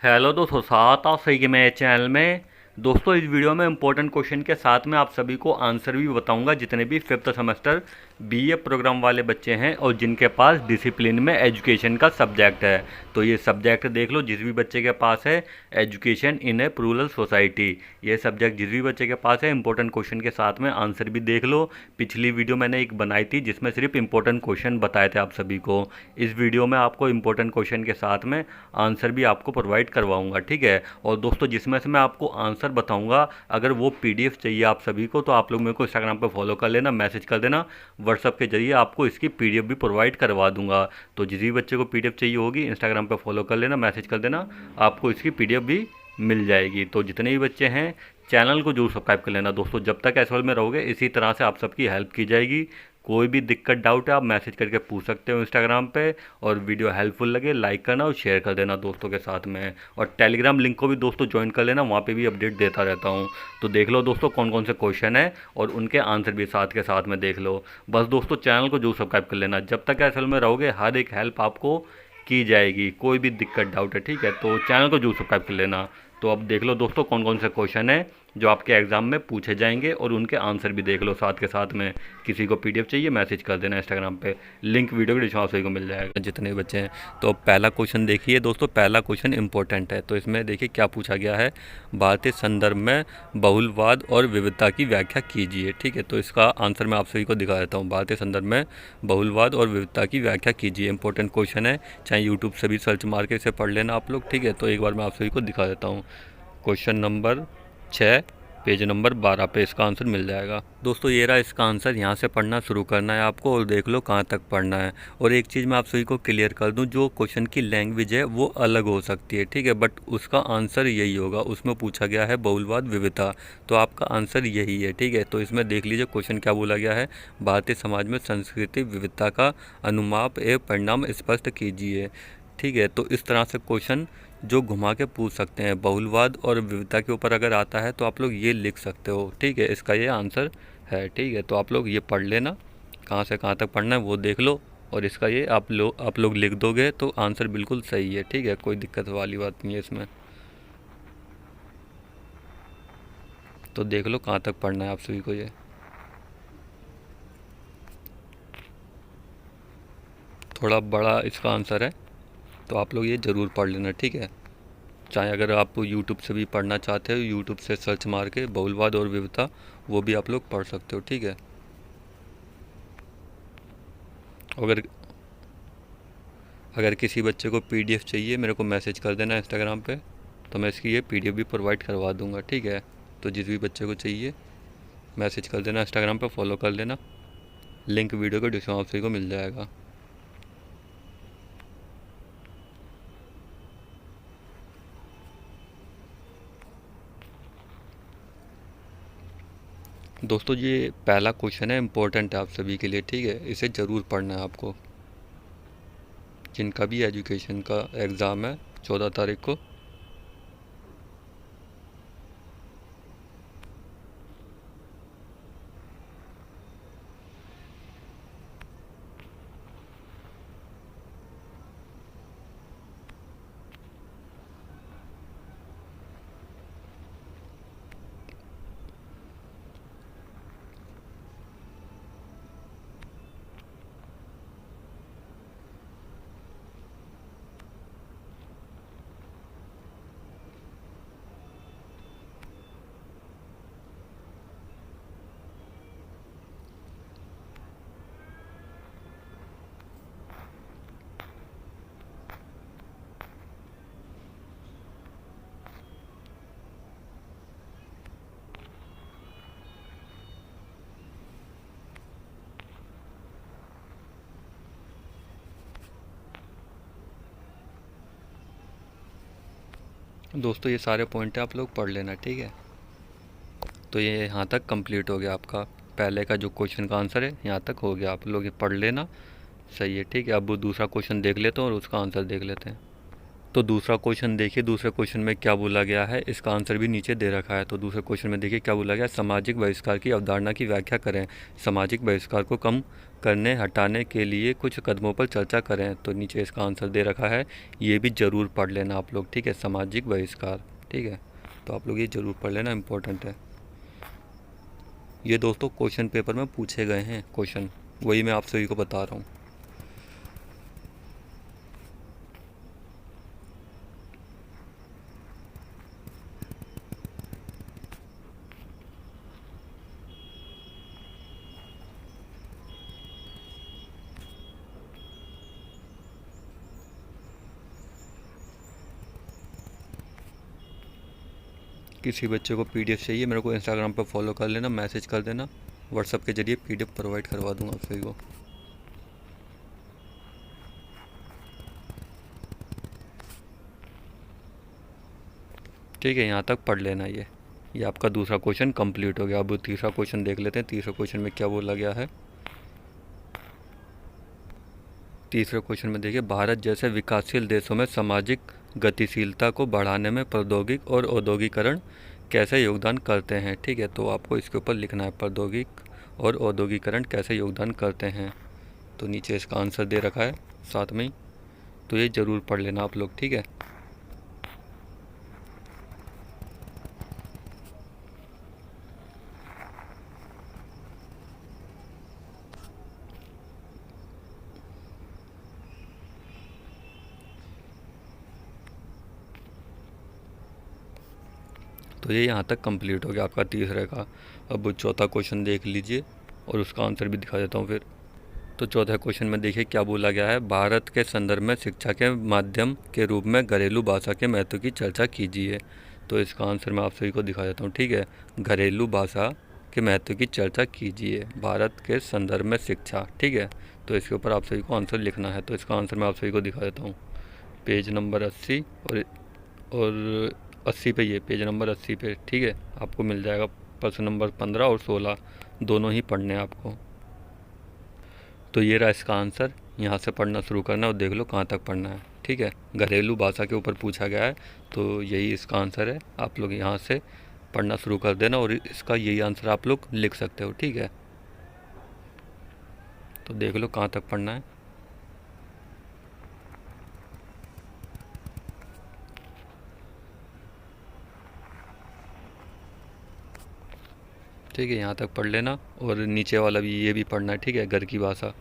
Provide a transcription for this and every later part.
Hello दोस्तों, स्वागत है आप सही के मेरे चैनल में। दोस्तों, इस वीडियो में इंपॉर्टेंट क्वेश्चन के साथ में आप सभी को आंसर भी बताऊंगा, जितने भी फिफ्थ सेमेस्टर बीए प्रोग्राम वाले बच्चे हैं और जिनके पास डिसिप्लिन में एजुकेशन का सब्जेक्ट है। तो ये सब्जेक्ट देख लो, जिस भी बच्चे के पास है education in A rural society, ये सब्जेक्ट जिस भी बच्चे के पास है इंपॉर्टेंट क्वेश्चन के साथ में आंसर भी देख लो। पिछली वीडियो मैंने एक बनाई थी जिसमें सिर्फ इंपॉर्टेंट क्वेश्चन बताए थे आप सभी को। इस वीडियो में आपको इंपॉर्टेंट क्वेश्चन के साथ में आंसर भी आपको प्रोवाइड करवाऊंगा, ठीक है। और दोस्तों, जिसमें से मैं आपको आंसर बताऊंगा, अगर वो पीडीएफ चाहिए आप सभी को तो आप लोग मेरे को इंस्टाग्राम पे फॉलो कर लेना, मैसेज कर देना, व्हाट्सअप के जरिए आपको इसकी पीडीएफ भी प्रोवाइड करवा दूंगा। तो जिस भी बच्चे को पीडीएफ चाहिए होगी इंस्टाग्राम पे फॉलो कर लेना, मैसेज कर देना, आपको इसकी पीडीएफ भी मिल जाएगी। तो जितने भी बच्चे हैं चैनल को जरूर सब्सक्राइब कर लेना दोस्तों। जब तक एसएल में रहोगे इसी तरह से आप सबकी हेल्प की जाएगी। कोई भी दिक्कत डाउट है आप मैसेज करके पूछ सकते हो इंस्टाग्राम पे। और वीडियो हेल्पफुल लगे लाइक करना और शेयर कर देना दोस्तों के साथ में। और टेलीग्राम लिंक को भी दोस्तों ज्वाइन कर लेना, वहाँ पे भी अपडेट देता रहता हूँ। तो देख लो दोस्तों कौन कौन से क्वेश्चन है और उनके आंसर भी साथ के साथ में देख लो। बस दोस्तों, चैनल को जरूर सब्सक्राइब कर लेना। जब तक एसएल में रहोगे हर एक हेल्प आपको की जाएगी, कोई भी दिक्कत डाउट है, ठीक है। तो चैनल को जरूर सब्सक्राइब कर लेना। तो अब देख लो दोस्तों कौन कौन से क्वेश्चन है जो आपके एग्जाम में पूछे जाएंगे और उनके आंसर भी देख लो साथ के साथ में। किसी को पीडीएफ चाहिए मैसेज कर देना इंस्टाग्राम पे, लिंक वीडियो के डिस्क्रिप्शन को मिल जाएगा जितने बच्चे हैं। तो पहला क्वेश्चन देखिए दोस्तों, पहला क्वेश्चन इंपॉर्टेंट है। तो इसमें देखिए क्या पूछा गया है, भारतीय संदर्भ में बहुलवाद और विविधता की व्याख्या कीजिए, ठीक है। तो इसका आंसर मैं आप सभी को दिखा देता हूँ। भारतीय संदर्भ में बहुलवाद और विविधता की व्याख्या कीजिए, इंपॉर्टेंट क्वेश्चन है, चाहे यूट्यूब से भी सर्च मार के इसे पढ़ लेना आप लोग, ठीक है। तो एक बार मैं आप सभी को दिखा देता हूँ। क्वेश्चन नंबर 6, पेज नंबर 12 पे इसका आंसर मिल जाएगा। दोस्तों ये रहा इसका आंसर, यहाँ से पढ़ना शुरू करना है आपको और देख लो कहाँ तक पढ़ना है। और एक चीज़ मैं आप सभी को क्लियर कर दूँ, जो क्वेश्चन की लैंग्वेज है वो अलग हो सकती है, ठीक है, बट उसका आंसर यही होगा। उसमें पूछा गया है बहुलवाद विविधता, तो आपका आंसर यही है, ठीक है। तो इसमें देख लीजिए क्वेश्चन क्या बोला गया है, भारतीय समाज में संस्कृति विविधता का अनुमाप एवं परिणाम स्पष्ट कीजिए, ठीक है। तो इस तरह से क्वेश्चन जो घुमा के पूछ सकते हैं, बहुलवाद और विविधता के ऊपर अगर आता है तो आप लोग ये लिख सकते हो, ठीक है। इसका ये आंसर है, ठीक है। तो आप लोग ये पढ़ लेना, कहाँ से कहाँ तक पढ़ना है वो देख लो। और इसका ये आप लोग लिख दोगे तो आंसर बिल्कुल सही है, ठीक है, कोई दिक्कत वाली बात नहीं है इसमें। तो देख लो कहाँ तक पढ़ना है आप सभी को। ये थोड़ा बड़ा इसका आंसर है, तो आप लोग ये ज़रूर पढ़ लेना, ठीक है। चाहे अगर आप यूट्यूब से भी पढ़ना चाहते हो, यूट्यूब से सर्च मार के बहुलवाद और विविधता, वो भी आप लोग पढ़ सकते हो, ठीक है। अगर अगर किसी बच्चे को पीडीएफ चाहिए मेरे को मैसेज कर देना इंस्टाग्राम पे, तो मैं इसकी ये पीडीएफ भी प्रोवाइड करवा दूंगा, ठीक है। तो जिस भी बच्चे को चाहिए मैसेज कर देना, इंस्टाग्राम पे फॉलो कर लेना, लिंक वीडियो के डिस्क्रिप्शन को मिल जाएगा। दोस्तों ये पहला क्वेश्चन है, इम्पोर्टेंट है आप सभी के लिए, ठीक है, इसे ज़रूर पढ़ना है आपको। जिनका भी एजुकेशन का एग्ज़ाम है 14 तारीख को। दोस्तों ये सारे पॉइंट आप लोग पढ़ लेना, ठीक है। तो ये यहाँ तक कंप्लीट हो गया आपका, पहले का जो क्वेश्चन का आंसर है यहाँ तक हो गया, आप लोग ये पढ़ लेना, सही है, ठीक है। अब वो दूसरा क्वेश्चन देख लेते हैं और उसका आंसर देख लेते हैं। तो दूसरा क्वेश्चन देखिए, दूसरे क्वेश्चन में क्या बोला गया है, इसका आंसर भी नीचे दे रखा है। तो दूसरे क्वेश्चन में देखिए क्या बोला गया है, सामाजिक बहिष्कार की अवधारणा की व्याख्या करें। सामाजिक बहिष्कार को कम करने हटाने के लिए कुछ कदमों पर चर्चा करें। तो नीचे इसका आंसर दे रखा है, ये भी ज़रूर पढ़ लेना आप लोग, ठीक है, सामाजिक बहिष्कार, ठीक है। तो आप लोग ये ज़रूर पढ़ लेना, इम्पोर्टेंट है ये दोस्तों। क्वेश्चन पेपर में पूछे गए हैं क्वेश्चन, वही मैं आप सभी को बता रहा हूँ। किसी बच्चे को पीडीएफ चाहिए, मेरे को इंस्टाग्राम पर फॉलो कर लेना, मैसेज कर देना, व्हाट्सएप के जरिए पीडीएफ प्रोवाइड करवा दूंगा आप सभी को। ठीक है, यहाँ तक पढ़ लेना। ये आपका दूसरा क्वेश्चन कंप्लीट हो गया। अब तीसरा क्वेश्चन देख लेते हैं। तीसरे क्वेश्चन में क्या बोला गया है। तीसरे क्वेश्चन में देखिए, भारत जैसे विकासशील देशों में सामाजिक गतिशीलता को बढ़ाने में प्रौद्योगिक और औद्योगिकरण कैसे योगदान करते हैं। ठीक है, तो आपको इसके ऊपर लिखना है, प्रौद्योगिक और औद्योगिकरण कैसे योगदान करते हैं। तो नीचे इसका आंसर दे रखा है साथ में ही, तो ये ज़रूर पढ़ लेना आप लोग, ठीक है। तो ये यहाँ तक कंप्लीट हो गया आपका तीसरे का। अब चौथा क्वेश्चन देख लीजिए और उसका आंसर भी दिखा देता हूँ फिर। तो चौथे क्वेश्चन में देखिए क्या बोला गया है, भारत के संदर्भ में शिक्षा के माध्यम के रूप में घरेलू भाषा के महत्व की चर्चा कीजिए। तो इसका आंसर मैं आप सभी को दिखा देता हूँ, ठीक है। घरेलू भाषा के महत्व की चर्चा कीजिए, भारत के संदर्भ में शिक्षा, ठीक है। तो इसके ऊपर आप सभी को आंसर लिखना है। तो इसका आंसर मैं आप सभी को दिखा देता हूँ, पेज नंबर 80 और 80 पे, ये पेज नंबर 80 पे, ठीक है। आपको मिल जाएगा प्रश्न नंबर 15 और 16 दोनों ही पढ़ने हैं आपको। तो ये रहा इसका आंसर, यहाँ से पढ़ना शुरू करना और देख लो कहाँ तक पढ़ना है, ठीक है। घरेलू भाषा के ऊपर पूछा गया है, तो यही इसका आंसर है। आप लोग यहाँ से पढ़ना शुरू कर देना और इसका यही आंसर आप लोग लिख सकते हो, ठीक है। तो देख लो कहाँ तक पढ़ना है। ठीक है, यहाँ तक पढ़ लेना और नीचे वाला भी ये भी पढ़ना है, ठीक है, घर की भाषा।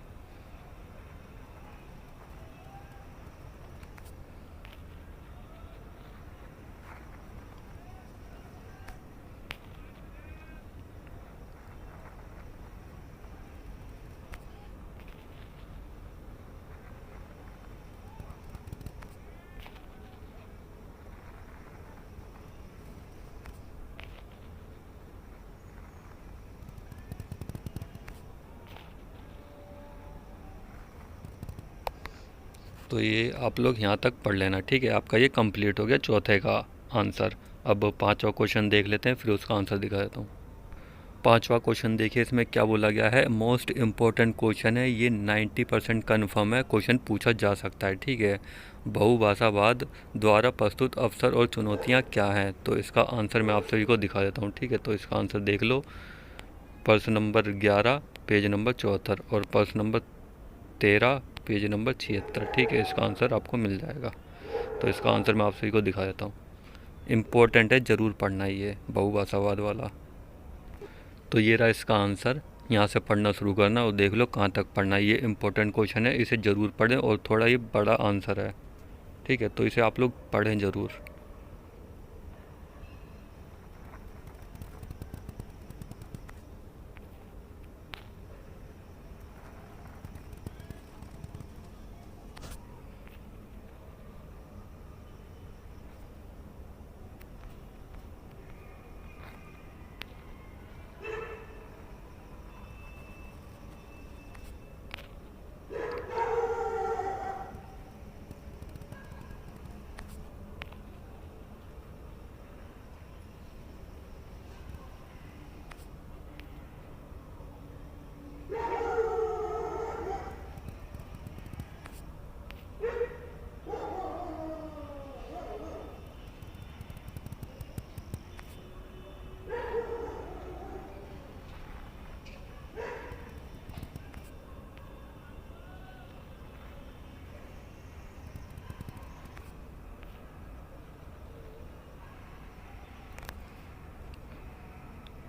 तो ये आप लोग यहाँ तक पढ़ लेना, ठीक है। आपका ये कंप्लीट हो गया चौथे का आंसर। अब पांचवा क्वेश्चन देख लेते हैं, फिर उसका आंसर दिखा देता हूँ। पांचवा क्वेश्चन देखिए, इसमें क्या बोला गया है, मोस्ट इम्पोर्टेंट क्वेश्चन है ये, 90% कन्फर्म है, क्वेश्चन पूछा जा सकता है, ठीक है। बहुभाषावाद द्वारा प्रस्तुत अवसर और चुनौतियाँ क्या हैं। तो इसका आंसर मैं आप सभी को दिखा देता हूँ, ठीक है। तो इसका आंसर देख लो, प्रश्न नंबर 11 पेज नंबर 74 और प्रश्न नंबर 13 पेज नंबर 76, ठीक है। इसका आंसर आपको मिल जाएगा। तो इसका आंसर मैं आप सभी को दिखा देता हूँ, इम्पोर्टेंट है, ज़रूर पढ़ना ही है, बहुभाषावाद वाला। तो ये रहा इसका आंसर, यहाँ से पढ़ना शुरू करना और देख लो कहाँ तक पढ़ना है। ये इम्पोर्टेंट क्वेश्चन है, इसे ज़रूर पढ़ें और थोड़ा ये बड़ा आंसर है, ठीक है। तो इसे आप लोग पढ़ें ज़रूर।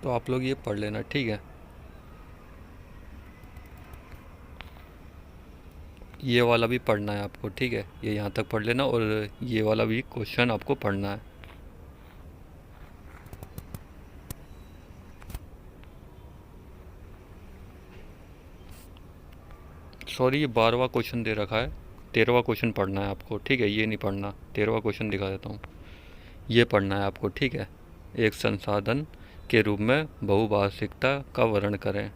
तो आप लोग ये पढ़ लेना, ठीक है। ये वाला भी पढ़ना है आपको, ठीक है, ये यहाँ तक पढ़ लेना, और ये वाला भी क्वेश्चन आपको पढ़ना है। सॉरी, ये 12वां क्वेश्चन दे रखा है, 13वां क्वेश्चन पढ़ना है आपको, ठीक है, ये नहीं पढ़ना। 13वां क्वेश्चन दिखा देता हूँ, ये पढ़ना है आपको, ठीक है। एक संसाधन के रूप में बहुभाषिकता का वर्णन करें।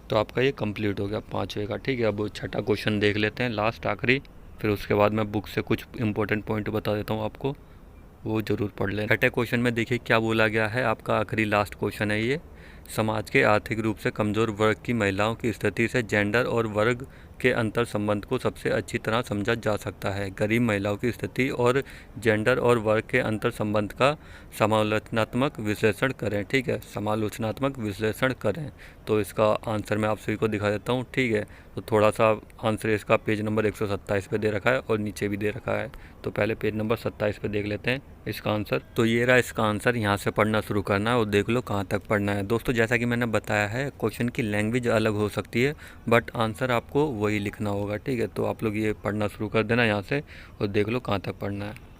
तो आपका ये कंप्लीट हो गया 5वें का, ठीक है। अब छठा क्वेश्चन देख लेते हैं, लास्ट आखिरी, फिर उसके बाद मैं बुक से कुछ इंपॉर्टेंट पॉइंट बता देता हूँ आपको, वो ज़रूर पढ़ लें। छठे क्वेश्चन में देखिए क्या बोला गया है, आपका आखिरी लास्ट क्वेश्चन है ये। समाज के आर्थिक रूप से कमज़ोर वर्ग की महिलाओं की स्थिति से जेंडर और वर्ग के अंतर संबंध को सबसे अच्छी तरह समझा जा सकता है। गरीब महिलाओं की स्थिति और जेंडर और वर्ग के अंतर संबंध का समालोचनात्मक विश्लेषण करें, ठीक है, समालोचनात्मक विश्लेषण करें। तो इसका आंसर मैं आप सभी को दिखा देता हूँ, ठीक है। तो थोड़ा सा आंसर इसका पेज नंबर 127 पे दे रखा है और नीचे भी दे रखा है। तो पहले पेज नंबर 27 पे देख लेते हैं इसका आंसर। तो ये रहा इसका आंसर, यहाँ से पढ़ना शुरू करना है और देख लो कहाँ तक पढ़ना है। दोस्तों जैसा कि मैंने बताया है, क्वेश्चन की लैंग्वेज अलग हो सकती है, बट आंसर आपको वही लिखना होगा, ठीक है। तो आप लोग ये पढ़ना शुरू कर देना यहाँ से और देख लो कहाँ तक पढ़ना है।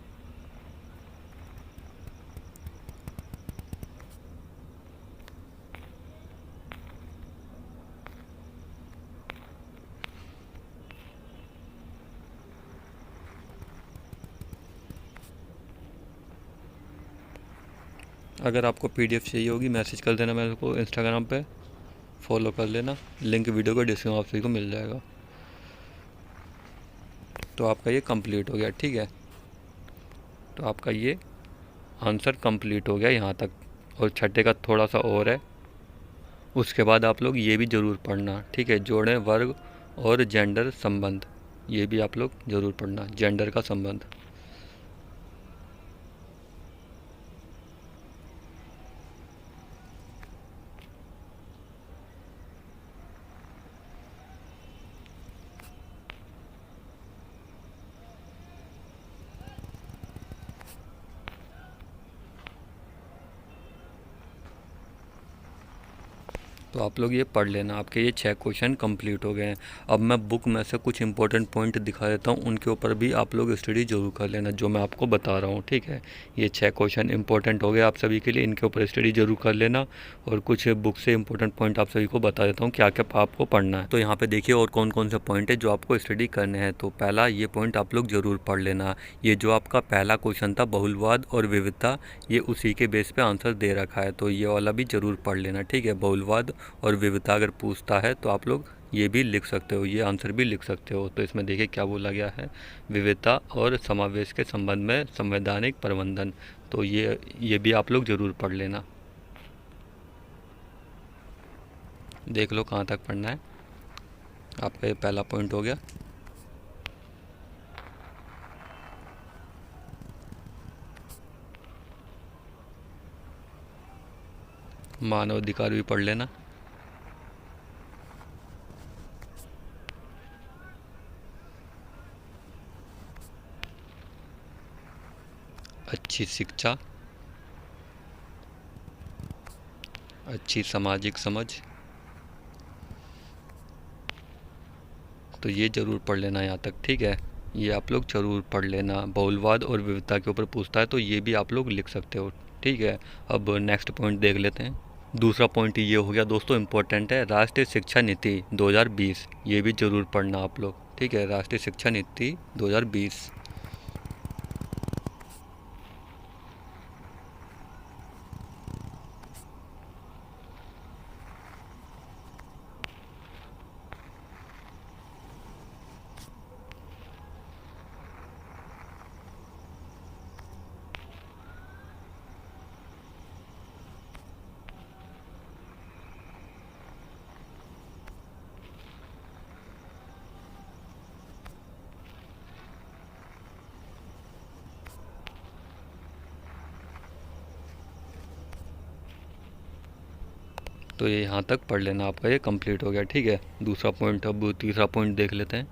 अगर आपको पीडीएफ चाहिए होगी मैसेज कर देना मेरे को इंस्टाग्राम पे, फॉलो कर लेना, लिंक वीडियो को डिस्क्रिप्शन आप सभी को मिल जाएगा। तो आपका ये कंप्लीट हो गया, ठीक है। तो आपका ये आंसर कंप्लीट हो गया यहाँ तक, और छठे का थोड़ा सा और है। उसके बाद आप लोग ये भी ज़रूर पढ़ना, ठीक है, जोड़ें वर्ग और जेंडर संबंध, ये भी आप लोग ज़रूर पढ़ना, जेंडर का संबंध। तो आप लोग ये पढ़ लेना, आपके ये 6 क्वेश्चन कंप्लीट हो गए हैं। अब मैं बुक में से कुछ इंपॉर्टेंट पॉइंट दिखा देता हूँ, उनके ऊपर भी आप लोग स्टडी जरूर कर लेना, जो मैं आपको बता रहा हूँ, ठीक है। ये 6 क्वेश्चन इंपॉर्टेंट हो गए आप सभी के लिए, इनके ऊपर स्टडी जरूर कर लेना। और कुछ बुक से इंपॉर्टेंट पॉइंट आप सभी को बता देता हूँ क्या क्या आपको पढ़ना है। तो यहाँ पे देखिए और कौन कौन से पॉइंट है जो आपको स्टडी करने हैं। तो पहला ये पॉइंट आप लोग जरूर पढ़ लेना, ये जो आपका पहला क्वेश्चन था बहुलवाद और विविधता, ये उसी के बेस पे आंसर दे रखा है, तो ये वाला भी जरूर पढ़ लेना, ठीक है। बहुलवाद और विविधता अगर पूछता है तो आप लोग ये भी लिख सकते हो, ये आंसर भी लिख सकते हो। तो इसमें देखिए क्या बोला गया है, विविधता और समावेश के संबंध में संवैधानिक प्रबंधन, तो ये भी आप लोग ज़रूर पढ़ लेना। देख लो कहाँ तक पढ़ना है, आपका ये पहला पॉइंट हो गया। मानव अधिकार भी पढ़ लेना। अच्छी शिक्षा, अच्छी सामाजिक समझ, तो ये ज़रूर पढ़ लेना यहाँ तक, ठीक है। ये आप लोग ज़रूर पढ़ लेना। बहुलवाद और विविधता के ऊपर पूछता है तो ये भी आप लोग लिख सकते हो, ठीक है। अब नेक्स्ट पॉइंट देख लेते हैं। दूसरा पॉइंट ये हो गया दोस्तों, इम्पोर्टेंट है, राष्ट्रीय शिक्षा नीति 2020, ये भी ज़रूर पढ़ना आप लोग। ठीक है, राष्ट्रीय शिक्षा नीति 2020। तो ये यहाँ तक पढ़ लेना, आपका ये कंप्लीट हो गया। ठीक है, दूसरा पॉइंट, अब तीसरा पॉइंट देख लेते हैं।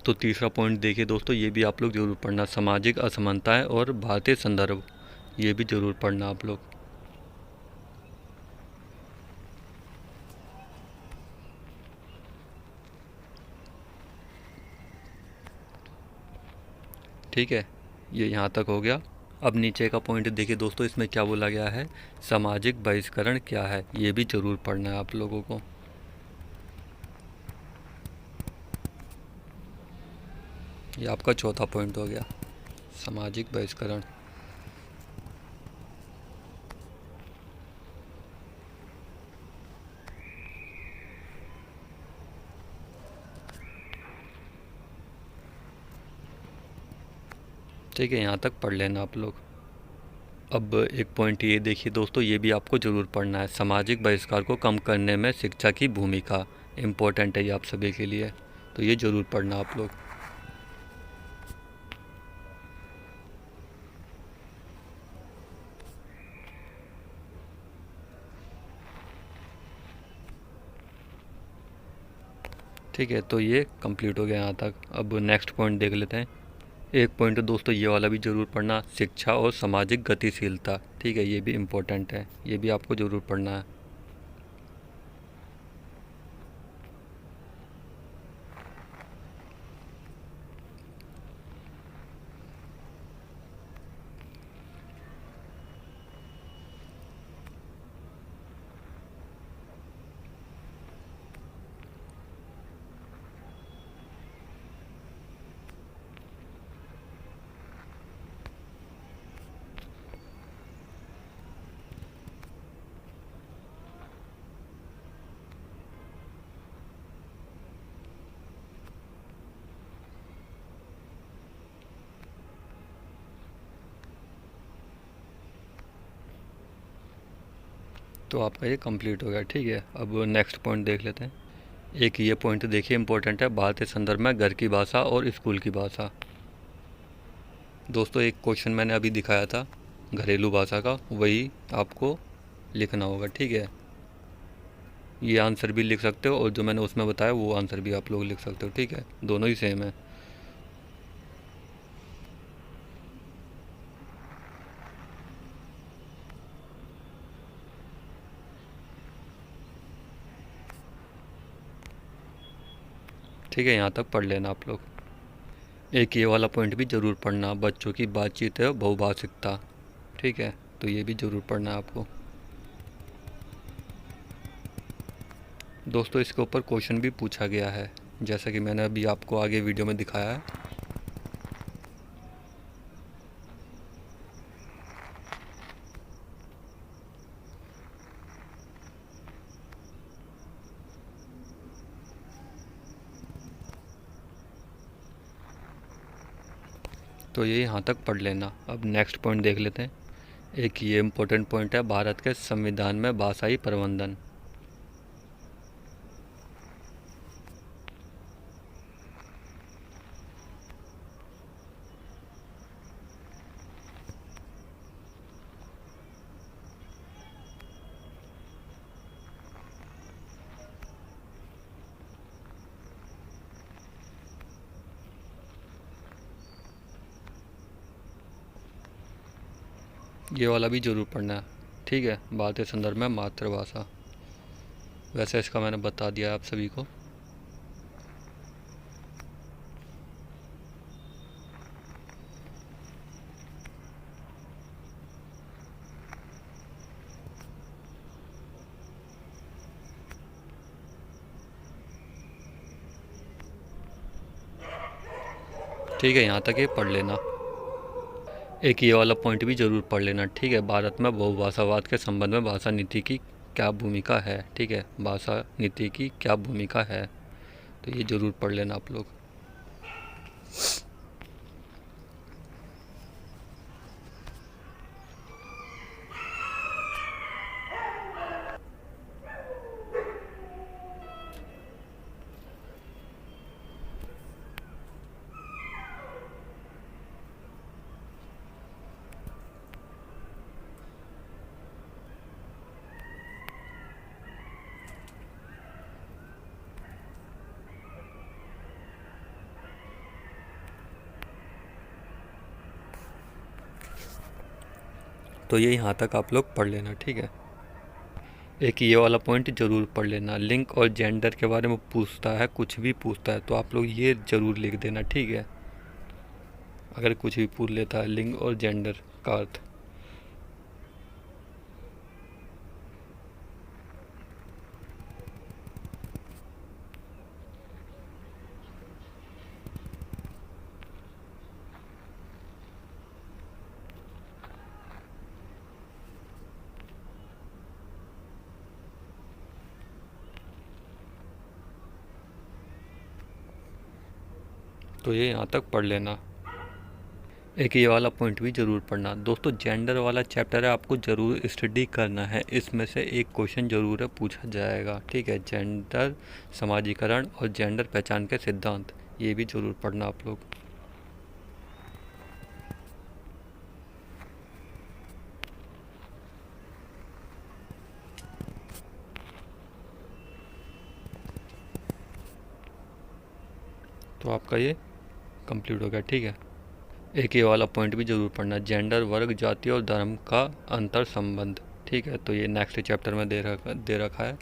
तो तीसरा पॉइंट देखिए दोस्तों, ये भी आप लोग ज़रूर पढ़ना, सामाजिक असमानताएं और भारतीय संदर्भ, ये भी ज़रूर पढ़ना आप लोग। ठीक है, ये यहाँ तक हो गया। अब नीचे का पॉइंट देखिए दोस्तों, इसमें क्या बोला गया है, सामाजिक बहिष्करण क्या है, ये भी ज़रूर पढ़ना है आप लोगों को। ये आपका चौथा पॉइंट हो गया, सामाजिक बहिष्करण। ठीक है, यहाँ तक पढ़ लेना आप लोग। अब एक पॉइंट ये देखिए दोस्तों, ये भी आपको ज़रूर पढ़ना है, सामाजिक बहिष्कार को कम करने में शिक्षा की भूमिका, इम्पोर्टेंट है ये आप सभी के लिए, तो ये ज़रूर पढ़ना आप लोग। ठीक है, तो ये कंप्लीट हो गया यहाँ तक। अब नेक्स्ट पॉइंट देख लेते हैं। एक पॉइंट दोस्तों ये वाला भी ज़रूर पढ़ना, शिक्षा और सामाजिक गतिशीलता। ठीक है, ये भी इम्पोर्टेंट है, ये भी आपको ज़रूर पढ़ना है। तो आपका ये कंप्लीट हो गया। ठीक है, अब नेक्स्ट पॉइंट देख लेते हैं। एक ये पॉइंट देखिए इम्पोर्टेंट है, भारतीय संदर्भ में घर की भाषा और स्कूल की भाषा। दोस्तों एक क्वेश्चन मैंने अभी दिखाया था घरेलू भाषा का, वही आपको लिखना होगा। ठीक है, ये आंसर भी लिख सकते हो और जो मैंने उसमें बताया वो आंसर भी आप लोग लिख सकते हो। ठीक है, दोनों ही सेम है। ठीक है, यहाँ तक पढ़ लेना आप लोग। एक ये वाला पॉइंट भी ज़रूर पढ़ना, बच्चों की बातचीत है बहुभाषिकता। ठीक है, तो ये भी ज़रूर पढ़ना है आपको। दोस्तों इसके ऊपर क्वेश्चन भी पूछा गया है, जैसा कि मैंने अभी आपको आगे वीडियो में दिखाया है। तो ये यहाँ तक पढ़ लेना। अब नेक्स्ट पॉइंट देख लेते हैं। एक ये इम्पोर्टेंट पॉइंट है, भारत के संविधान में भाषाई प्रबंधन। ये वाला भी ज़रूर पढ़ना है। ठीक है, भारतीय संदर्भ में मातृभाषा, वैसे इसका मैंने बता दिया आप सभी को। ठीक है, यहाँ तक ये पढ़ लेना। एक ये वाला पॉइंट भी ज़रूर पढ़ लेना, ठीक है। भारत में बहुभाषावाद के संबंध में भाषा नीति की क्या भूमिका है, ठीक है। भाषा नीति की क्या भूमिका है, तो ये ज़रूर पढ़ लेना आप लोग। तो ये यहाँ तक आप लोग पढ़ लेना, ठीक है। एक ये वाला पॉइंट ज़रूर पढ़ लेना, लिंग और जेंडर के बारे में पूछता है, कुछ भी पूछता है तो आप लोग ये ज़रूर लिख देना, ठीक है। अगर कुछ भी पूछ लेता है लिंग और जेंडर का अर्थ। तो ये यहाँ तक पढ़ लेना। एक ये वाला पॉइंट भी ज़रूर पढ़ना दोस्तों, जेंडर वाला चैप्टर है, आपको ज़रूर स्टडी करना है। इसमें से एक क्वेश्चन ज़रूर है, पूछा जाएगा, ठीक है। जेंडर समाजीकरण और जेंडर पहचान के सिद्धांत, ये भी ज़रूर पढ़ना आप लोग। तो आपका ये कंप्लीट हो गया, ठीक है। एक ये वाला पॉइंट भी ज़रूर पढ़ना, जेंडर, वर्ग, जाति और धर्म का अंतर संबंध, ठीक है। तो ये नेक्स्ट चैप्टर में दे रखा है।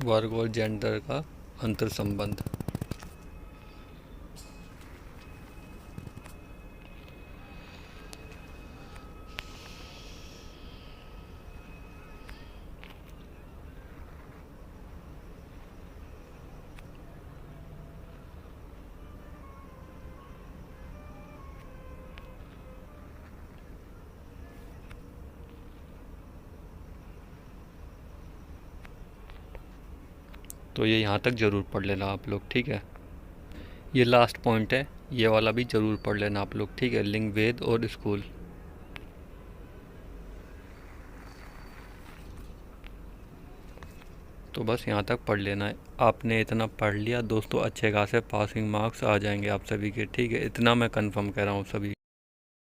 वर्ग और जेंडर का अंतर संबंध। तो ये यहाँ तक ज़रूर पढ़ लेना आप लोग, ठीक है। ये लास्ट पॉइंट है, ये वाला भी ज़रूर पढ़ लेना आप लोग, ठीक है। लिंग, वेद और स्कूल। तो बस यहाँ तक पढ़ लेना है। आपने इतना पढ़ लिया दोस्तों, अच्छे खासे पासिंग मार्क्स आ जाएंगे आप सभी के, ठीक है। इतना मैं कंफर्म कह रहा हूँ सभी।